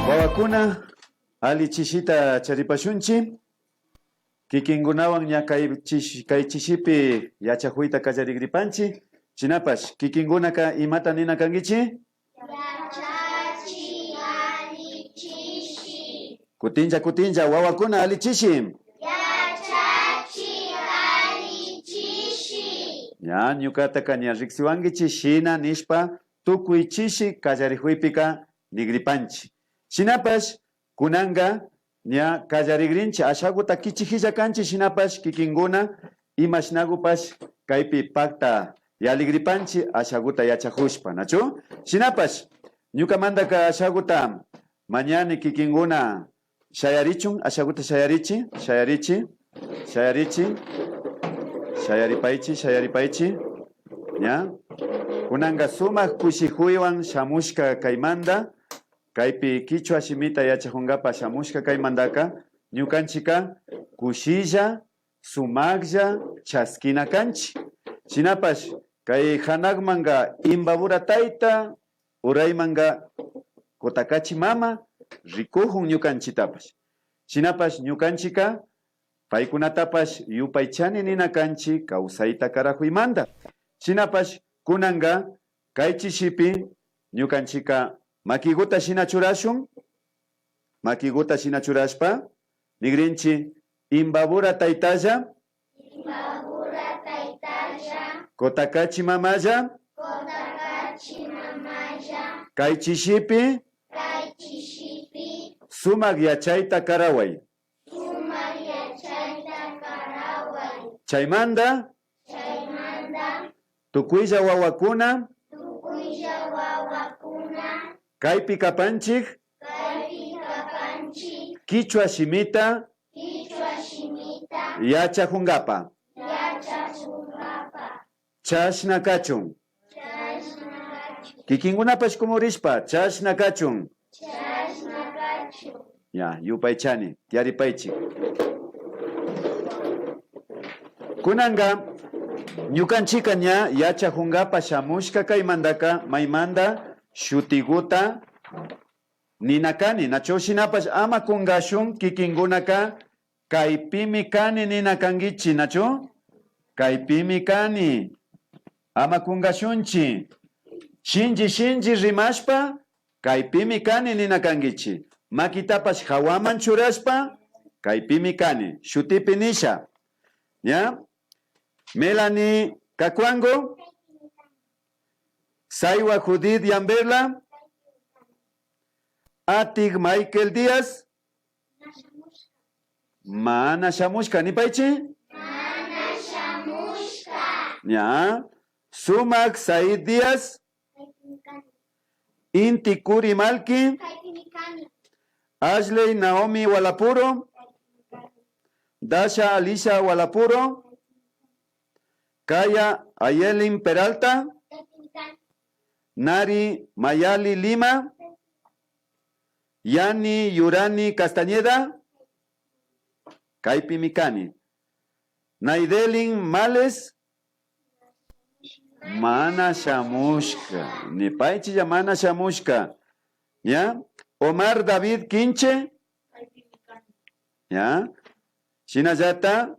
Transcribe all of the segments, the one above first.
Wawakuna ali chishita charipashunchi kikingunawan ña kay chishipi yachakuyta kallarigripanchi chinapash kikingunaka imata nina kangichi Yachachi ali chishi. Kutincha wawakuna ali chishi Yachachi ali chishi. ña ñukataka ña riksiwankichi shina nishpa tukuy chishi kallarikuypika nigripanchi shinapash kunanga ña kallarigrinchi ashaguta kichikilla kanchi shinapash kikinguna imashnagupash kaypi pakta yaligripanchi ashaguta yachakushpa nachu shinapash ñukamantaka ashaguta mañana kikinguna shayarichun ashaguta shayaripaychi ña kunanga sumak kushikuywan shamushka kaymanta kaypi kichwa shimita yachakungapa shamushka kaymantaka ñukanchika kushilla sumaklla chaskina kanchi shinapash kay hanakmanka imbabura tayta uraymanga kotakachi mama rikuhun ñukanchitapash shinapash ñukanchika paykunatapash yupaychani nina kanchi kawsayta karajuymanta shinapash kunanga kay chishipi ñukanchika makiguta shina churashun makiguta shina churashpa nigrinchi imbabura taytalla kotakachi mamalla kay chishipi sumak yachayta karaway chaymanta tukuylla wawakuna kaypi kapanchik kichwa shimita yachakunkapa chashna kachun kikinkunapash kumurishpa chashna kachun ya yupaychani tiyaripaychik kunanga ñukanchika ña yachakunkapa shamushka kaymantaka maymanta shutiguta ninakani nacho shinapash ama kunkashun kikinkunaka kaypimi kani nina kankichi nacho kaypimi kani ama kunkashunchi shinji rimashpa kaypimi kani nina kankichi makitapash hawaman churashpa kaypimi kani shutipi nisha ya Melanie Kakwango Saiwa Judith Yamberla Atig Michael Díaz Mana Shamushka Nipaichi Mana shamushka. Ya Sumak Said Díaz Inti Kuri Malki Ashley Naomi Walapuro Dasha Alicia Walapuro Kaya Ayelin Peralta Nari Mayali Lima Yani Yurani Castañeda Kaipi Mikani Naidelin Males Mana Shamushka Nipaichi ya Mana Shamushka ya Omar David Quinche ya Shinallata,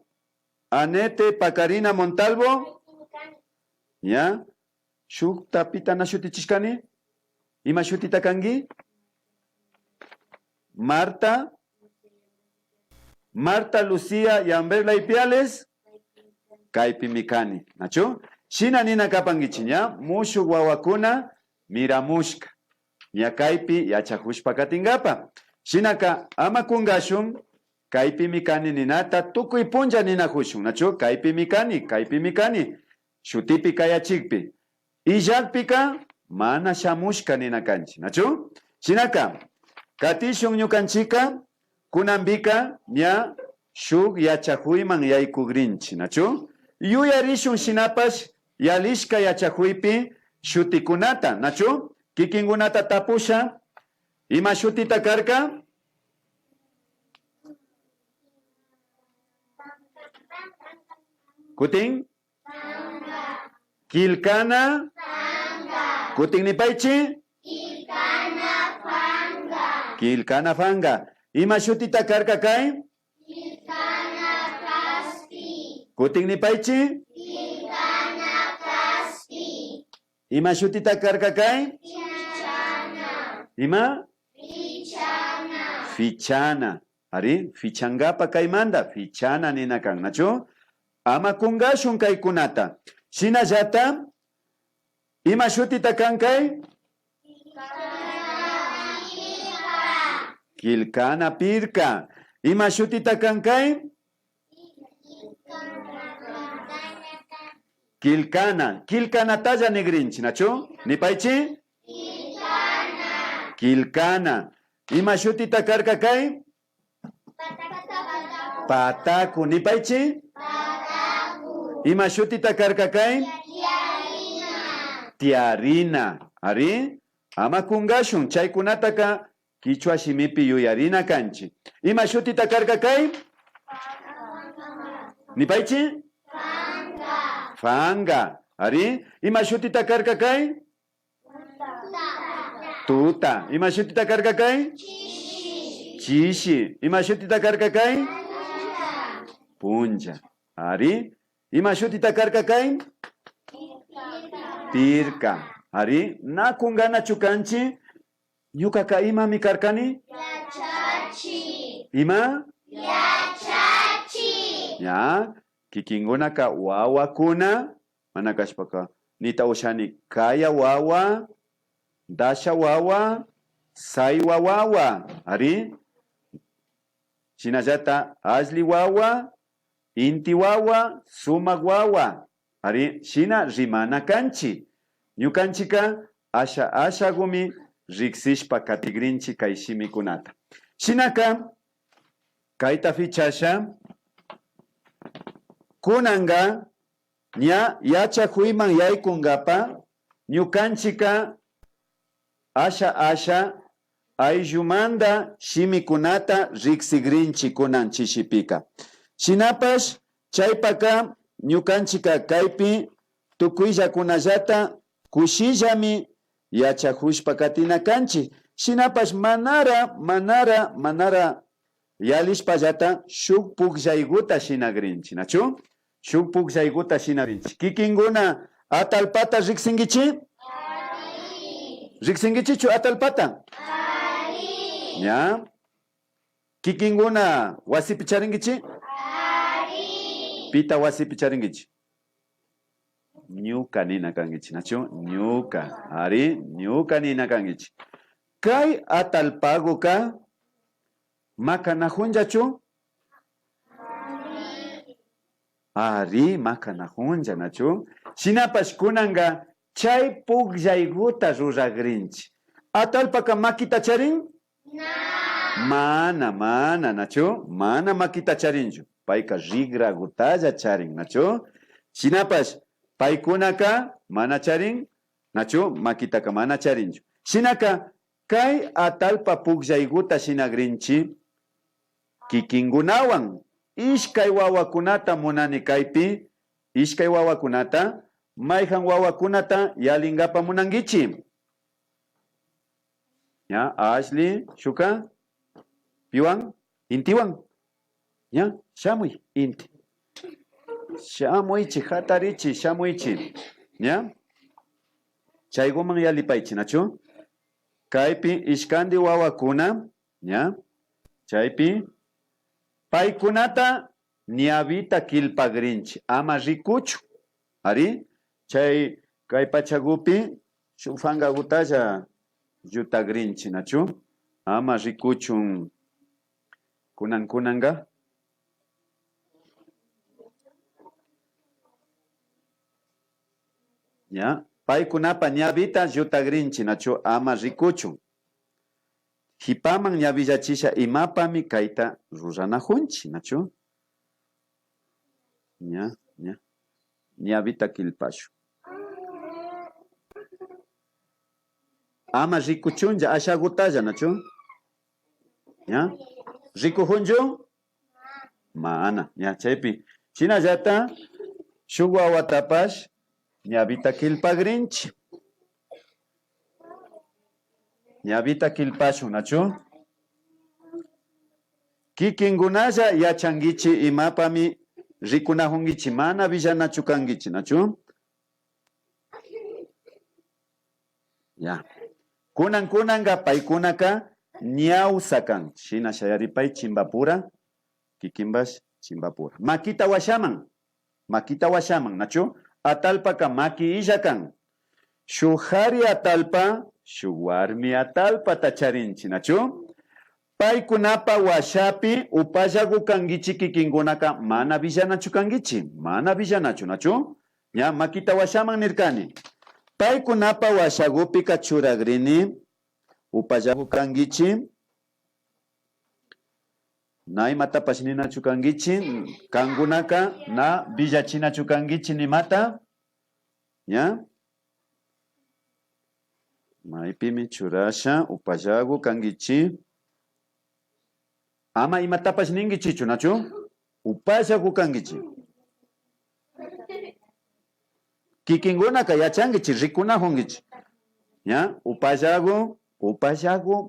Anete Pacarina Montalvo, ya, shuk tapita na shutichishkani, ima shutita kangi, Marta Lucía Yamberla Ipiales, Kaipi Mikani, nacho, Shina nina kapangichinya, Mushu wawakuna, Miramushka, ya Kaipi yachahushpa katingapa, Shinaka ama kungashun, Kaipi Mikani ninata, Tukui punja nina hushun, nacho, Kaipi Mikani, Shutipi kaya chikpi, Ijalpika, Mana shamushka nina kanchi, nacho, Shinaka, Katishun nyukanchika, kunambika, nya, shuk yachahuyman yaykugrinchi, nacho, yuyarishun shinapash, yalishka yachahuypi, shutikunata, nacho, kikingunata tapusha, ima shutita karka, kuting, kilkana, kuting nipaichi, Kilkana Fanga. Ima shutita karka kai? Kilkana Kaspi. Kuting ni paichi? Kilkana Kaspi. Ima shutita karka kai? Fichana. Ima? Fichana. Fichana. Ari, fichangapa kai manda. Fichana nina kang. Nacho? Ama kungashun kai kunata. Shina jata? Ima shutita kan kai? Kilkana Pirka. Ima shutita kankai? Kilkana talla negrinchi, nacho? Nipaichi? Kilkana. Ima shutita karka kai? Pataku. Nipaichi? Ima shutita karka kai? Tiarina. Ari? Ama kungashun chay kunataka Kichwa shimipi yuyarina kanchi. Ima shutita karka kai? Nipaichi? Fanga. Ari? Ima shutita karka kai? Tuta. Ima shutita karka kai? Chishi. Ima shutita karka kai? Punja. Ari? Ima shutita karka kai? Pirka. Ari? Na kungana chukanchi? Nyuka ka ima mikarkani? Yachachi. Ima? Yachachi. Ya, kikinguna ka wawa kuna, manakashpaka. Nita ushani kaya wawa, dasha wawa, sai wawa. Ari? Shinajata asli wawa, inti wawa, sumag wawa. Ari? Shina rimana kanchi. Nyukanchika asha gumi, Riksishpa katigrinchi kaishimi kunata. Shinaka, kaita fichasha, kunanga, nya yacha huiman yaikungapa, nyukanchika, asha, ayjumanda shimi kunata, riksigrinchi kunan chishipika. Shinapash, chaypaka, nyukanchika kaipi, tukuija kunajata, kushijami, yachahushpa katina kanchi. Shinapash manara yalishpa jata shuk pukjaiguta shinagrinchi. Nachu? Shuk pukjaiguta shinagrinchi. Kikinguna atalpata riksingichi? Riksingichi chu atalpata? Ya. Kikinguna wasipi charingichi? Pita wasipi charingichi? Nyuka nina kangichi, nacho? Nyuka. Ari, nyuka nina kangichi. Kai atalpago ka? Maka nahunja chu? Ari, maka nahunja, nacho? Shinapash kunanga chay pukjaiguta ruragrinchi. Atalpaka makita charin? Mana, nacho? Mana makita charinju. Paika rigra gutaya charin, nacho? Shinapash paikunaka mana charin, nacho? Makitaka mana charinju. Shinaka, kai atalpa pukjaiguta shinagrinchi, kikingunawan, ishkay wawakunata munani kaipi, ishkay wawakunata, mayhan wawakunata yalingapa munangichi. Ya, Ashley, Shuka, Piwan, Intiwan. Ya, Shamuy, inti. Shamuychi, hatarichi, shamuychi. ¿Ya? Chayguman yalipaychi, nachu? Kaypi ishkandi wawakuna, ¿ya? Chaypi paykunata ñawita kilpagrinchi, ama rikuchu. Ari? Chay kay pachagupi shuk fangagutalla yutagrinchi, nachu? Ama rikuchun kunanga. ¿Ya? Paykunapa ñawita yutagrinchi, nachu? Ama rikuchun. Hipaman ñawillachisha imapami kayta ruranajunchi, nachu? ¿Ya? ¿Ya? Ñawita kilpashu. Ama rikuchunja ashagutalla, nachu? ¿Ya? ¿Rikuhunju? Mana, ya chaypi. Chinallata shuk wawatapash ñawita kilpagrinchi. Ñawita kilpashu, nachu? Kikingunalla yachangichi imapami rikunahungichi, mana villanachu kangichi, nachu? Ya. Kunanga paykunaka ñawsakan. Shina shayaripay chimbapura, kikimbash chimbapura. Makita washaman, nachu? Atalpaka maki illakan. Shuhari atalpa, shuwarmi atalpa tacharinchi, nachu? Paykunapa washapi upallagu kangichi kikingunaka mana villanachu kangichi, mana villanachu, nachu? Ya, makita washaman nirkani. Paykunapa washagupi kachuragrini upallagu kangichi, na imatapash ninachu kangichi, kangunaka na villachinachu kangichi nimata, ya? Maipimi churasha upallagu kangichi, ama imatapash ningichichu, nachu? Upallagu kangichi. Kikingunaka yachangichi, rikunahungichi. Ya, upallagu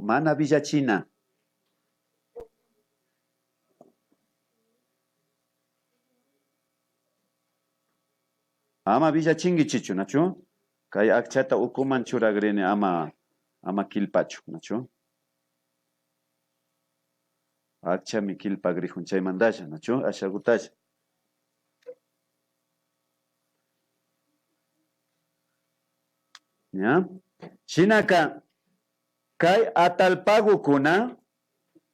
mana villachina. Ama villachingichichu, nachu? Kay akchata ukuman churagrini ama kilpachu, nachu? Akcha mi kilpagrihun chaymandalla, nachu? Ashagutalla. ¿Ya? Shinaka, kay atalpagukuna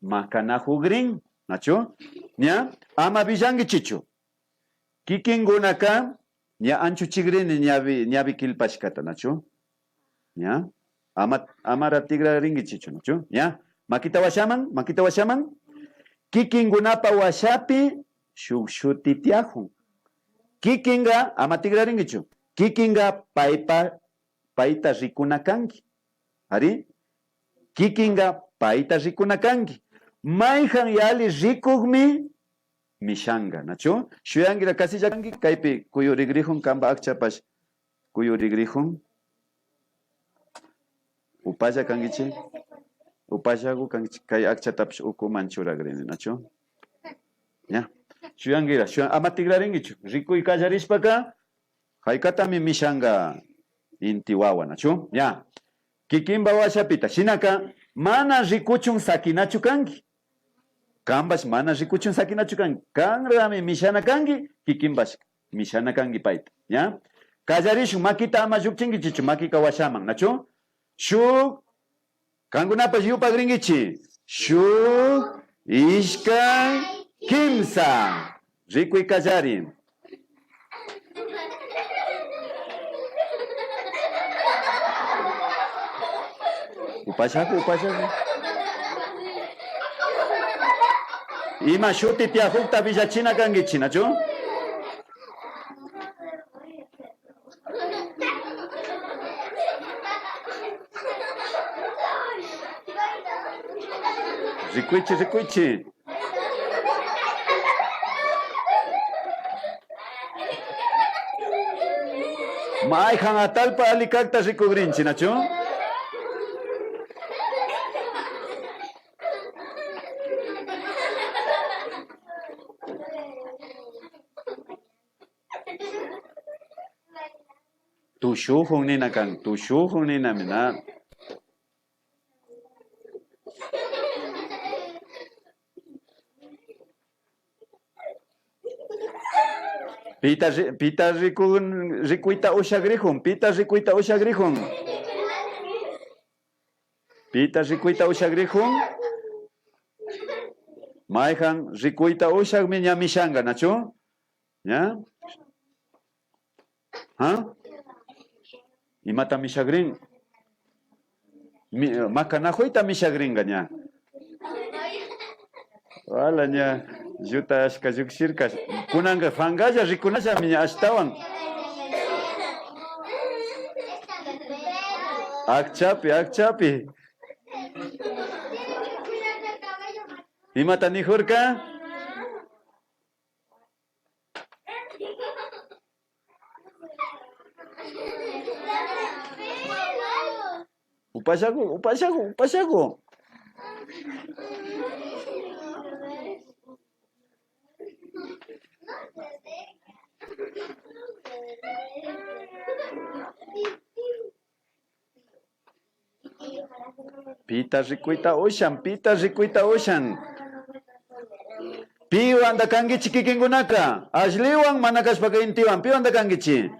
makanahugrin, nachu? ¿Ya? Ama villangichichu. Kikingunaka ña anchu chigrini ñavi kilpashkata, nachu? ¿Ya? Ama ratigra ringichichu, nachu? ¿Ya? Makita washaman. Kikingunapa washapi shutitiahun. Kikinga ama tigra ringichu. Kikinga paita rikunakangi. Ari? Kikinga paita rikunakangi. Mayhan yali rikugmi mishanga, nachu? Shuyangira kasilla kangi kaypi kuyurigrihun kamba akchapash kuyurigrihun. Upalla kangichi. Upallagu kangichi kay akchatapash ukuman churagrini, nachu? Ya. Shuyangira ama tigraringichu. Rikuy kallarishpaka haykatami mishanga inti wawa, nachu? Ya. Kikimba washapita shinaka mana rikuchun sakinachu kangi. Kambas mana rikuchun sakinachu kangi. Kanrami mishana kangi, kikimbash mishana kangi paita. Ya. Kallarishun makita ama llukchingichichu makika washaman, nachu? Shuk kangunapas yupagringichi. Shuk ishkay kimsa. Rikuy kallarin. Upashaku. Ima shuti tiahukta villachina kangichi, nachu? Rikuichi. Mayhan atalpa alikakta rikugrinchi, nachu? Tushuhun nina kan. Tushuhun nina mina. Pita rikuita ushagrihun. Pita rikuita ushagrihun. Pita rikuita ushagrihun. Maihan rikuita ushag minya mishanga, nacho? ¿Ya? ¿Ah? Imata mishagrin. Makanahuita mishagrin ganya. Wala nya. Juta ashka yukshirka. Kunanga fangaya rikunasha minya ashtawan. Akchapi. Imata nihurka? Upashago. Pita rikuita ushan. Piwa anda kangichi kikingunaka. Ashliwan manakashpaka intiwan. Piwa anda kangichi.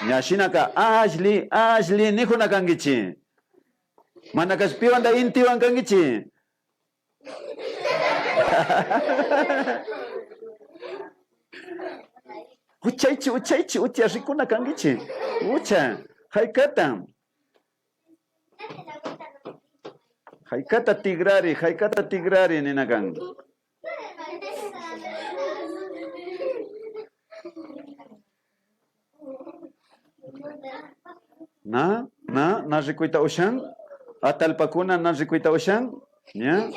Nyashinaka. Ashli nihuna kangichi. Manakash piwa anda intiwan kangichi. Ucha rikuna kangichi. Ucha. Haikata tigrari ninakan. Na rikuita ushan? Atalpakuna na rikuita ushan? ¿Ya?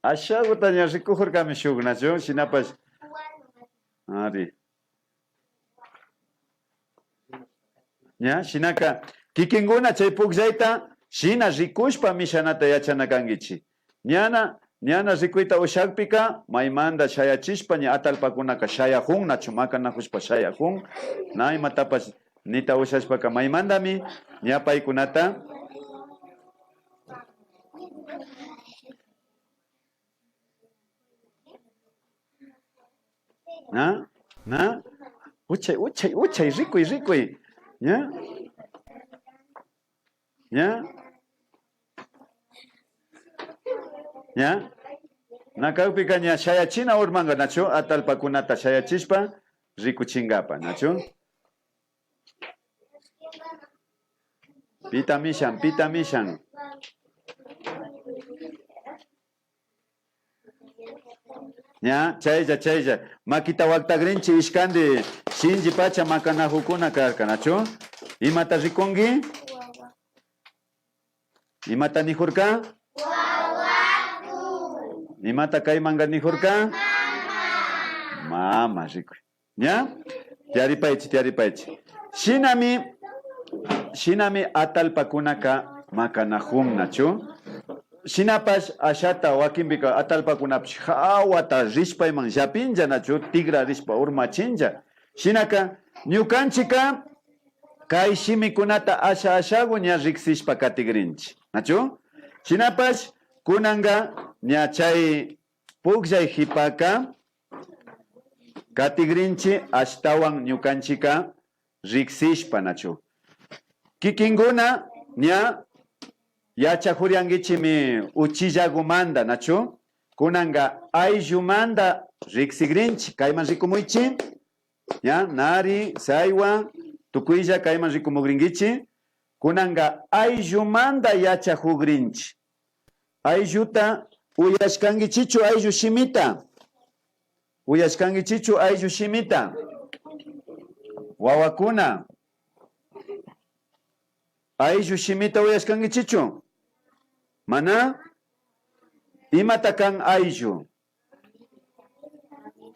Asha gutanya rikuhur kami shugna jo sinapas ari ya shinaka kikinguna chay pukllaita shina rikushpa mishanata yachana kangichi ñana rikuita ushakpika maymanta shayachishpa ña atalpakunaka shayahun nachu makanakushpa shayahun na imatapas nita ushashpaka maymantami ña paykunata uchay rikuy ¿ya? Nakawpika ña shayachina urmanga nacho atalpakunata shayachishpa rikuchingapa nacho pita mishan ya chaylla makita waktagrinchi ishkandi shinji pacha makanahukuna karka nacho imata rikungi imata nihurka imata kaymanga nihurka mama rikuy ya tiaripaychi shinami atalpakunaka makanahun nacho shinapash ashata wakinbika atalpakunapish hawata rishpayman llapincha nachu tigra rishpa urmachincha shinaka ñukanchika kay shimikunata ashagu ña riksishpa katigrinchi nachu shinapash kunanga ña chay pukllay hipaka katigrinchi ashtawan ñukanchika riksishpa nachu kikinguna ña yachakuriangichimi uchillagumanda nachu kunanga ayllumanda riksigrinchi kayman rikumuychi ya nari saywa tukuylla kayman rikumugringichi kunanga ayllumanda yachakugrinchi aylluta uyashkangichichu ayllu shimita wawakuna ayllu shimita uyashkangichichu mana imata kan ayllu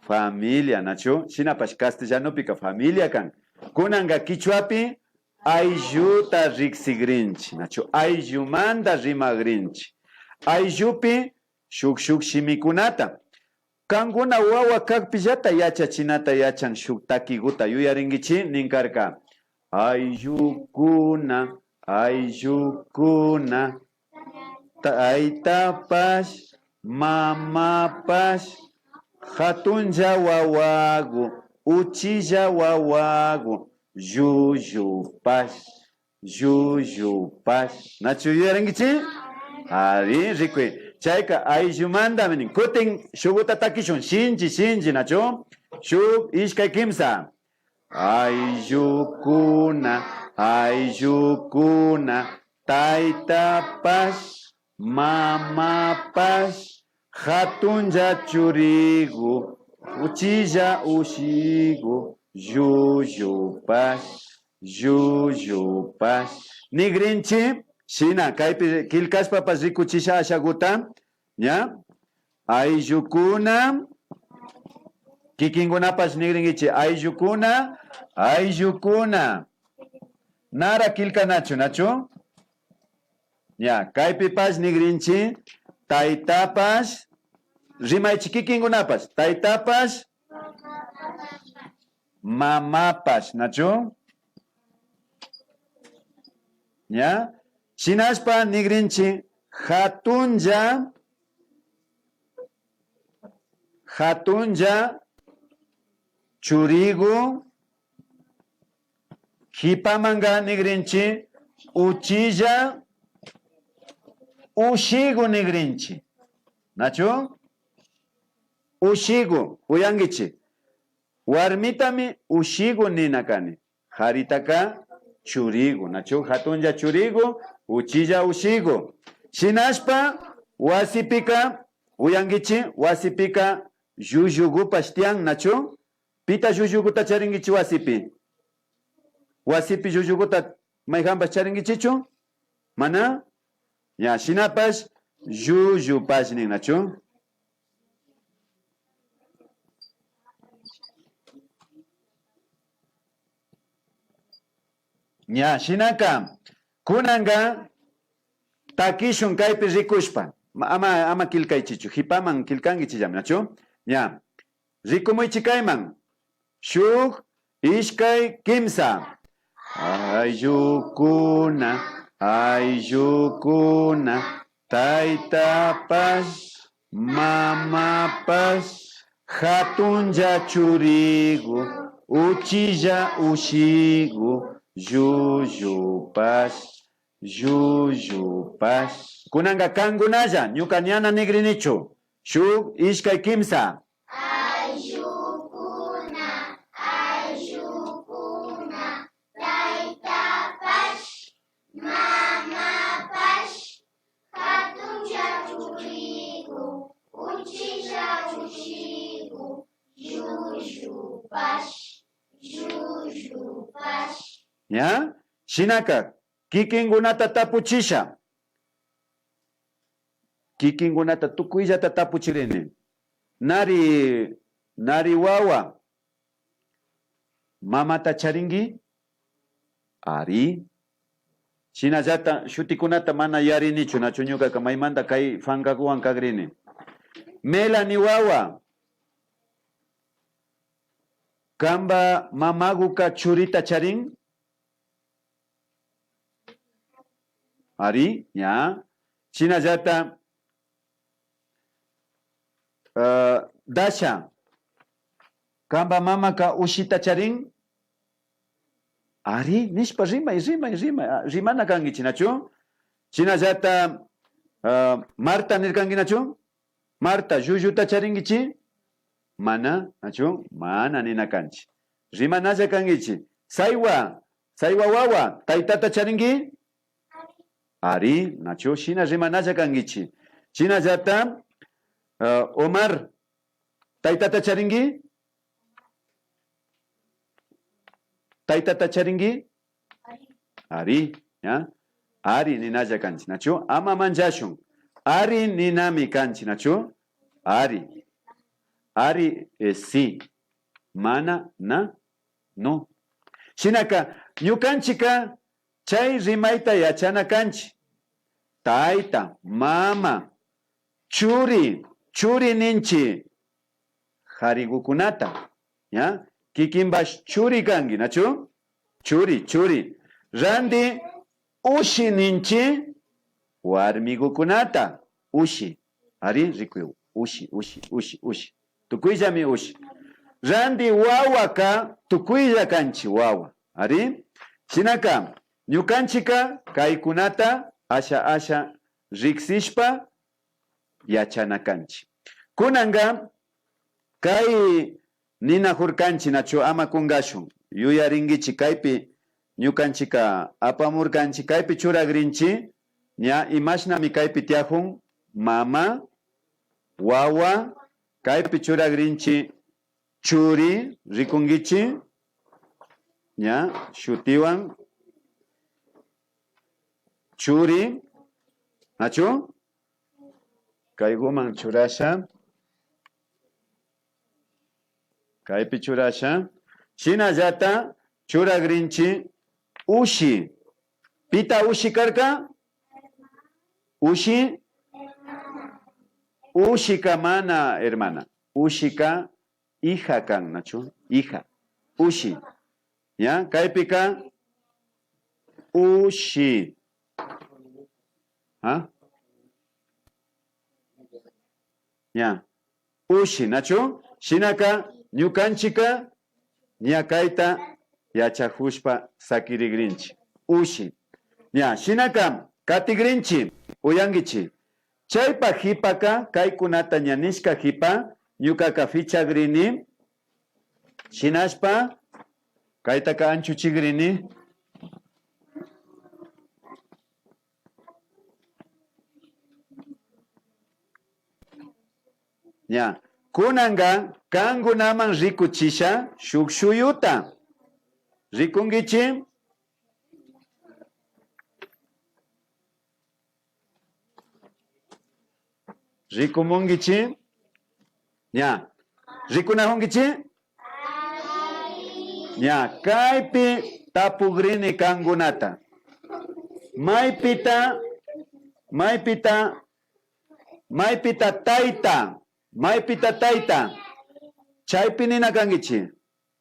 familia nachu shinapash castellanopika familia kan kunanga kichwapi aylluta riqsigrinchi, nachu ayllumanta rimagrinchi. Ayllupi shuk shimikunata. Kankuna wawa kakpillata yachachinata yachan shuk takiguta yuyarinkichi ninkarka. Ayllukuna, taytapash, mamapash, hatunlla wawagu, uchilla wawagu, yuyupash. Nachu yuyarinkichi? Ari, rikui. Chayka ayllumanta menin kutin shuguta takishun shinji nachu shuk ishkay kimsa ayllukuna taytapash mamapash hatunlla churigu uchilla ushigu yuyupash nigrinchi shina kaypi kilkaspapas rikuchisha ashaguta, ¿ya? Ayllukuna, kikinkunapas nigrinkichi, ayllukuna. Nara kilkanachu, nachu? Ya, kaypipas nigrinchi, taytapas, rimaychi kikinkunapas, taytapas, mamapas, nachu? ¿Ya? Shinashpa nigrinchi hatunlla churigu hipamanga nigrinchi uchilla ushigu nigrinchi. Nachu? Ushigu, uyangichi. Warmitami ushigu ninakani. Haritaka churigu, nachu? Hatunlla churigu, uchilla ushigu. Shinashpa wasipika, uyangichi, wasipika yuyugupash tiyan, nachu? Pita yuyuguta charingichi wasipi. Wasipi yuyuguta mayhampas charingichichu? Mana? Ya, shinapash yuyupash nin, nachu? Ya, shinaka. Kunanga takishun kaypi rikushpa. Ama kilkaychichu. Hipaman kilkankichillam, nachu? Ya. Rikumuychi kayman. Shuk ishkay kimsa. Ayllukuna, taytapash, mamapash, hatunlla churigu, uchilla ushigu, yuyupash. Kunanga kangunalla, ñuka ñana nigrinichu. Shuk ishkay kimsa. Ayllukuna, taytapash, mamapash, hatunlla churigu, uchilla ushigu, yuyupash. ¿Ya? Shinaka, kikingunata tapuchisha. Kikingunata tukuyllata tapuchirini. Nari wawa. Mamata charingi? Ari. Shinallata shutikunata mana yarinichu nachu ñuka maymanta kay fankakuwan kagrini. Mela ni wawa. Kamba mamaguka churita charin? Ari, ya. Shinallata Dasha. Kamba mamaka ushita charin? Ari, nishpa rimana kangi chinachu? Shinallata Marta nirkangi nachu? Marta, yuyuta charingichi? Mana, nachu? Mana nina kanchi. Rimanalla kangichi. Saiwa wawa, taytata charingi? Ari, nachu? Shina rimanalla kangichi. Shinallata Omar, taytata charingi? Taytata charingi? Ari, ya? Ari ninalla kanchi, nachu? Ama manjashun. Ari ninami kanchi, nachu? Ari es sí. Mana, na, no. Shinaka, ñukanchika chay rimayta yachana kanchi. Tayta, mama, churi ninchi harigukunata. ¿Ya? Kikimbash churi kangi, nachu? Churi. Randi ushi ninchi warmigukunata. Ushi. Ari rikuyu. Ushi. Tukuyllami ushi. Randi wawaka tukuylla kanchi wawa. Ari? Shinaka, ñukanchika kaykunata asha riksishpa yachana kanchi. Kunanga kay nina hurkanchi nachu ama kungashun. Yuyaringichi kaypi ñukanchika apamurkanchi kaypi churagrinchi. Ña imashnami kaypi tiahun mama, wawa, kaypi churagrinchi churi, rikungichi. Ña shutiwan churi, nachu? Kayguman churasha. Kaypi churasha. Shinallata churagrinchi ushi. Pita ushi karka? Ushi? Ushika mana hermana. Ushika hija kan, nachu? Hija. Ushi. ¿Ya? Kaypika ushi. ¿Ah? Ya. Ushi, nachu? Shinaka ñukanchika ñakaita yachahushpa sakirigrinchi. Ushi. Ya, shinaka katigrinchi uyangichi. Chaypa hipaka kaykunata ñanishka hipa ñukaka fichagrini. Shinashpa kaytaka anchuchigrini. Ya. Kunanga kangunaman rikuchisha shukshuyuta. Rikungichi. Rikumungichi. Ya. Rikunahungichi. Ya. Kaypi tapugrini kangunata. Maipita taita. Maipita taita. Chaypi nina kangichi.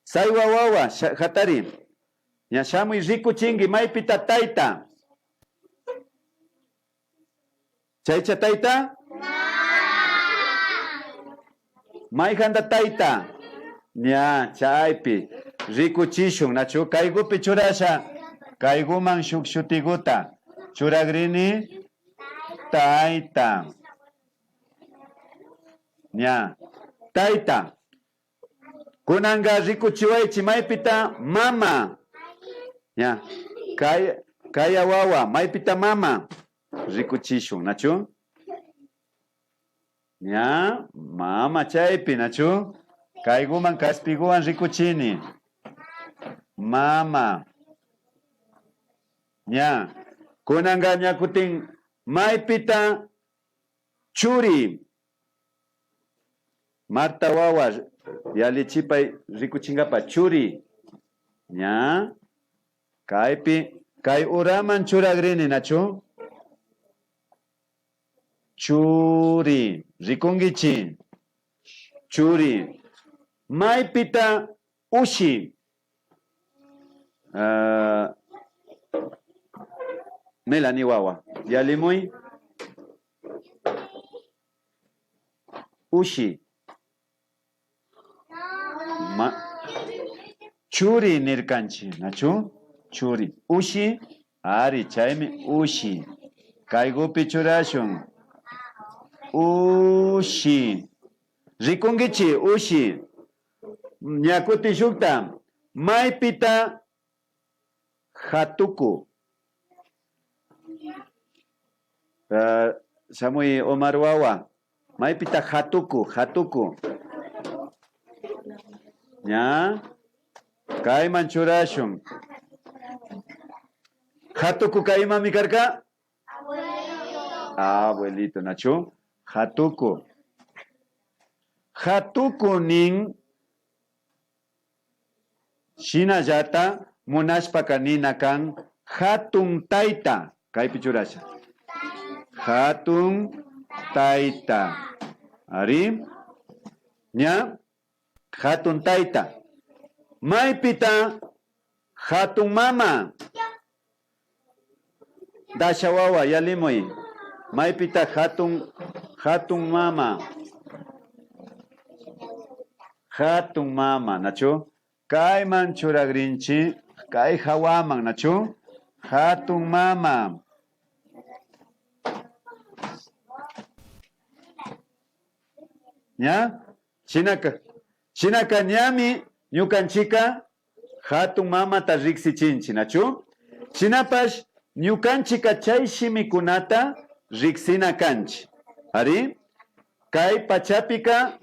Saywa wawa hatari. Ya shamuy rikuchingi maipita taita. Chaycha taita? Maihanda taita. Ya chaypi rikuchishun nachu kaygupi churasha. Kayguman shukshutiguta. Churagrini taita. Ya, taita. Kunanga rikuchiwaichi maipita mama. Ya, kaya wawa maipita mama. Rikuchishun, nachu? Ya, mama chaypi, nachu? Kayguman kaspiguan rikuchini. Mama. Ya, kunanga ñakutin maipita churi. Marta wawa yalichipay rikuchingapa churi. Ya. Kaypi kay uraman churagrini nachu? Churi. Rikungichi. Churi. Maipita ushi. Melanie wawa. Yalimuy. Ushi. Churi nirkanchi, nachu? Churi. Ushi, ari chaymi ushi. Kaygupi churashun. Ushi. Rikungichi, ushi. Ñakuti shukta. Maipita hatuku. Samui Omar wawa. Maipita hatuku. Ya. Kayman churashun. Hatuku kayman mikarka? Abuelito, nachu? Hatuku. Hatuku nin shinallata munashpaka nina kan hatun tayta. Kaypi churasha. Hatun tayta. Ari? Ña? Hatun tayta. Maypita hatun mama. Dasha wawa yalimuy. Maypita hatun mama. Hatun mama, nachu? Kayman churagrinchi, kay hawaman, nachu? Hatun mama. ¿Ya? Chinaka ñami, ñukanchika, hatun mama ta riksichinchi, nachu? Chinapash, ñukanchika chay shimikunata riksina kanchi. Ari? Kay pachapika,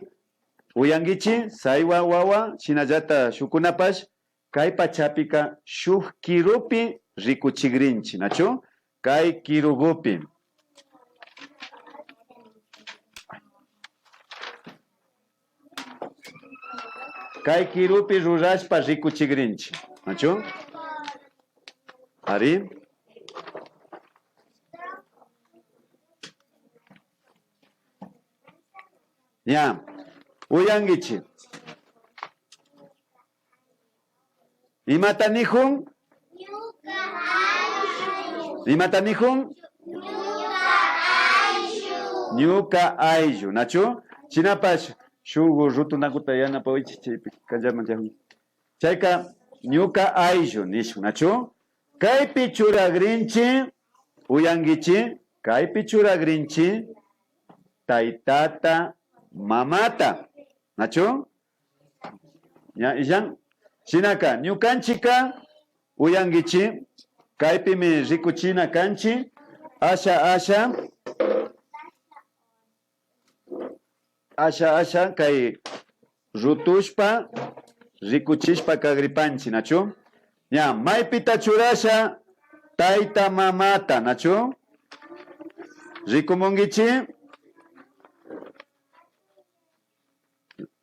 uyangichi, saiwa wawa, shinallata shukunapash, kay pachapika shuk kirupi rikuchigrinchi, nachu? Kay kirugupi. Kay kirupi rurashpa rikuchigrinchi, nachu? Ari? Ya. Uyangichi. Imatanihun? Imatanihun? Ñuka ayllu. Nachu? Chinapash shugu rutunakuta yanapawichi chaypi kallaman llaman. Chayka ñuka ayllu nishu. Nachu? Kaypi churagrinchi uyangichi. Kaypi churagrinchi taytata mamata. Nachu? Ya, iyan. Shinaka, ñukanchika uyangichi, kaypi mi rikuchina kanchi, asha, kay rutushpa, rikuchishpa kagripanchi, nachu? Ya, maypita churasha, tayta mamata, nachu? Rikumungichi?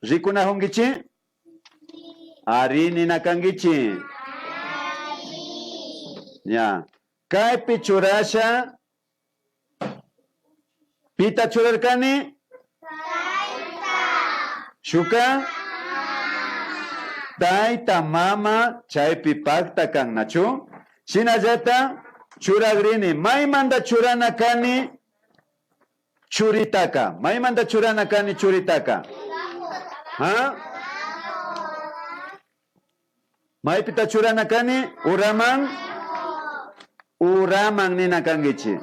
Rikunahungichi? Arini nakangichi. Ya. Kaypi churasha. Pita churarkani. Shuka. Tayta mama chaypi pakta kan nachu. Shinallata churagrini. Maymanda churana kani churitaka. Maymanda churana kani churitaka. ¿Ah? Maypita churana kani uraman nina kangichi.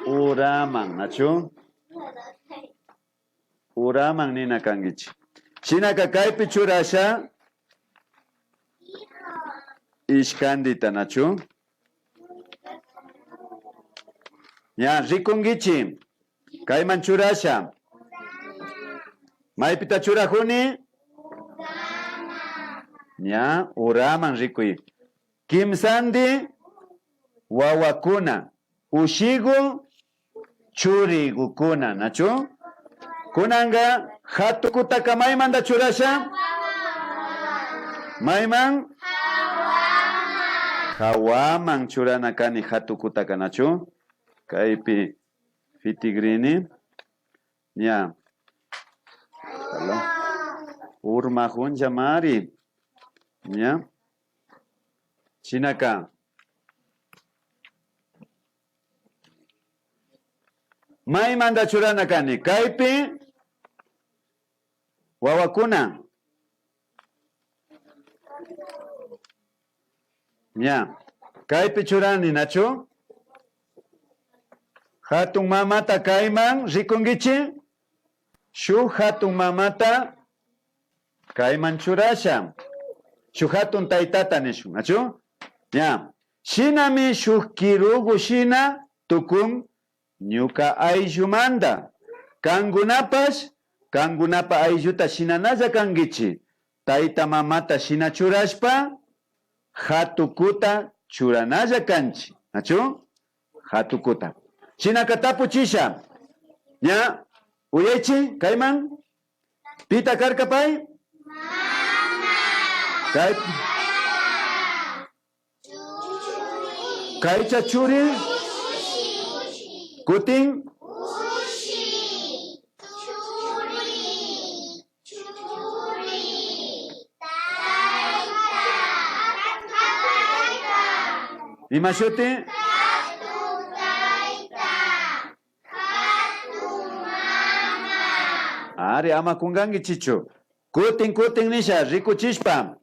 Uraman, nachu? Uraman nina kangichi. Shinaka kaypi churasha ishkandita, nachu? Ya, rikungichi. Kayman churasha. Maypita churajuni? Ya, uraman rikuy. Kimsandi wawakuna. Ushigu churigukuna. Nachu? Kunanga hatukutaka maymanda churasha? Mayman? Hawaman churana kani hatukutaka, nachu? Kaypi fitigrini. Ya. Urma hunja mari. Ya. Chinaka. Maymanda churana kani. Kaypi wawakuna. Ya. Kaypi churani, nachu? Hatun mamata kayman rikungichi. Shu hatun mamata kayman churasha. Shu hatun taytata nishu, nachu? Ya. Shinami shuk kirugu shina tukun ñuka ayllumanda. Kangunapa aylluta shinanaza kangichi. Tayta mamata shina churashpa hatukuta churanaza kanchi. Nachu? Hatukuta. Shinaka tapuchisha. Ya. Uyechi, kayman? Pita karkapay? Kay Kaycha churi kutin imashuti Ari ama kungangi chichu. Kutin nisha rikuchishpa.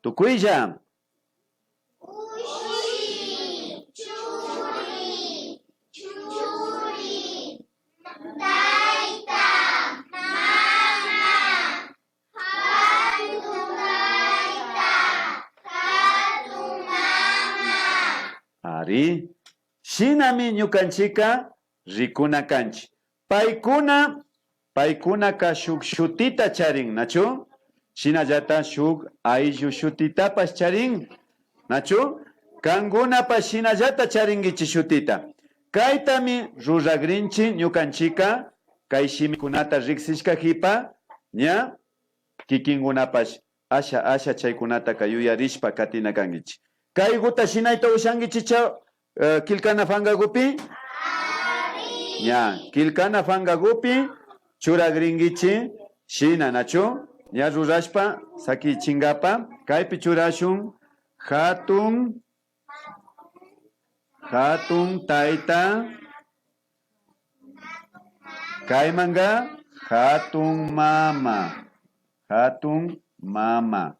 Tukuylla. Ari. Shinami ñukanchika rikuna kanchi. Paikuna ka shuk shutita charin, nachu? Shinallata shuk ayllu shutitapas charin, nachu? Kanguna pa shinallata charingichi shutita. Kaytami ruragrinchi ñukanchika, kay shimikunata riksishka hipa, ña? Kikingunapas asha chaykunata kayuyarishpa katina kangichi. Kayguta shinayta ushangichicha kilkana fangagupi? Ña, kilkana fangagupi, churagringichi, shina nacho, ya rurashpa, saki chingapa, kaypi churashun, hatun taita, kaymanga, hatun mama.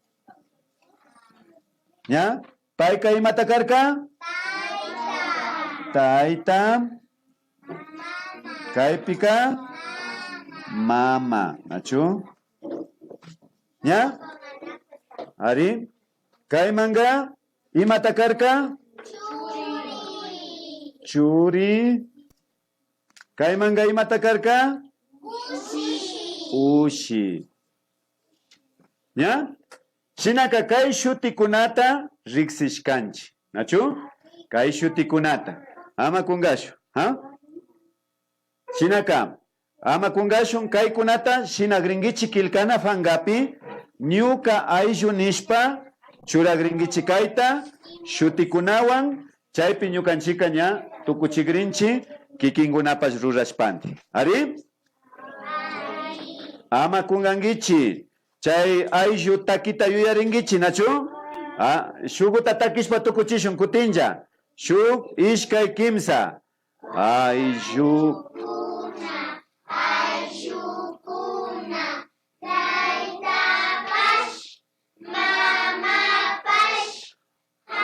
Ya, payka imata karka? Taita, kaypika, mama, nachu? ¿Ya? Ari, kaymanga, imata karka? Churi. Kaymanga imata karka? Ushi. ¿Ya? Shinaka kay shutikunata riksishkanchi. Nachu? Kay shutikunata. Ama kungashu. ¿Ha? Shinaka. Ama kungashun kaykunata shinagringichi kilkana fangapi ñuka ayllu nishpa churagringichi kayta shutikunawan chaypi ñukanchika ña tukuchigrinchi kikingunapas rurashpanti. Ari? Ama kungangichi chay ayllu takita yuyaringichi nachu? Shuguta takishpa tukuchishun kutinja. Shuk ishkay kimsa. Ayllu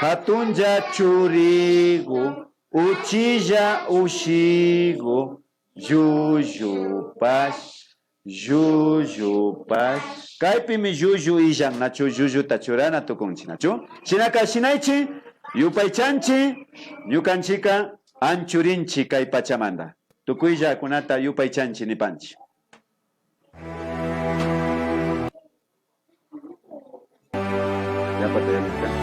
Hatunja churigu, uchilla ushigu, jujupas. Kaypimi juju illan, nachu juju tachurana tukunchi, nachu? Shinaka shinaichi, yupaychanchi, ñukanchika anchurinchi kay pachamanda. Tukuylla kunata yupaychanchi nipanchi. Ya patay.